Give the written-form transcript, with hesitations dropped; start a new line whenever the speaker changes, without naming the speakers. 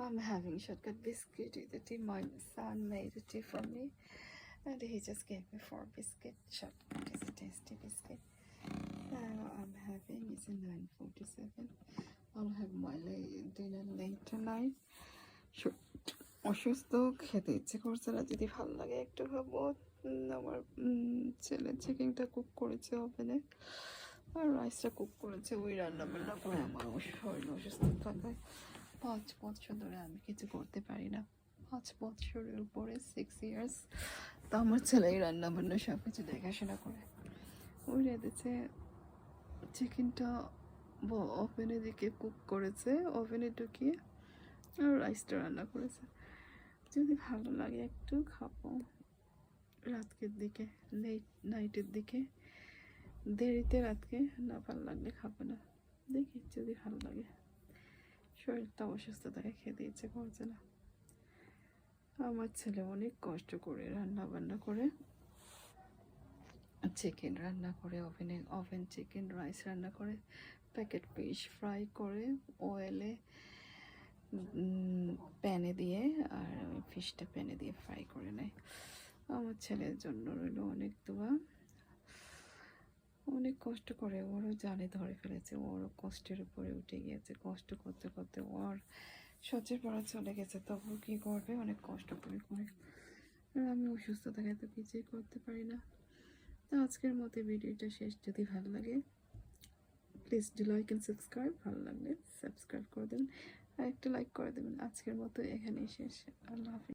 I'm having shortcut biscuit. The tea my son made a tea for me, and he just gave me 4 biscuit. Shortcut is a tasty biscuit. I'm having it's a 9:47. I'll have my dinner late tonight. Sure. অসুস্থ খেতে ইচ্ছে করছে না, যদি ভালো লাগে একটু খাবো। আমার ছেলে চিকেনটা কুক করেছে ওভেনে, আর রাইসটা কুক করেছে। ওই রান্না বান্না করে আমার শরীর অসুস্থ থাকায় 5 বছর ধরে আমি কিছু করতে পারি না। 5 বছরের উপরে 6 ইয়ার্স। তো আমার ছেলে রান্না বান্না সব কিছু দেখাশোনা করে। ওই রেঁধেছে চিকেনটা, ওভেনে দিকে কুক করেছে, ওভেনে ঢুকিয়ে, আর রাইসটা রান্না করেছে। যদি ভালো লাগে একটু খাবো রাতের দিকে, লেট নাইটের দিকে, দেরিতে রাতকে। না ভালো লাগলে খাবো না, দেখি যদি ভালো লাগে। শরীরটা অসুস্থ থাকে, খেতে ইচ্ছে করছে না। আমার ছেলে অনেক কষ্ট করে রান্না বান্না করে, চিকেন রান্না করে, ওভেন চিকেন রাইস রান্না করে, প্যাকেট ফিশ ফ্রাই করে অয়েলে প্যানে দিয়ে, আর ওই ফিশটা প্যানে দিয়ে ফ্রাই করে নেয়। আমার ছেলের জন্য রইল অনেক দোয়া। অনেক কষ্ট করে, ওরও জানে ধরে ফেলেছে, ওরও কষ্টের উপরে উঠে গিয়েছে। কষ্ট করতে করতে ওর সহ্যের পড়া চলে গেছে, তবু কী করবে, অনেক কষ্ট করে করে। আর আমি অসুস্থ থাকায় তো কিছুই করতে পারি না। তো আজকের মতো ভিডিওটা শেষ। যদি ভালো লাগে please do like and subscribe. ভালো লাগলে সাবস্ক্রাইব করে দেবেন আর একটা লাইক করে দেবেন। আজকের মতো এখানেই শেষ। আল্লাহ হাফিজ।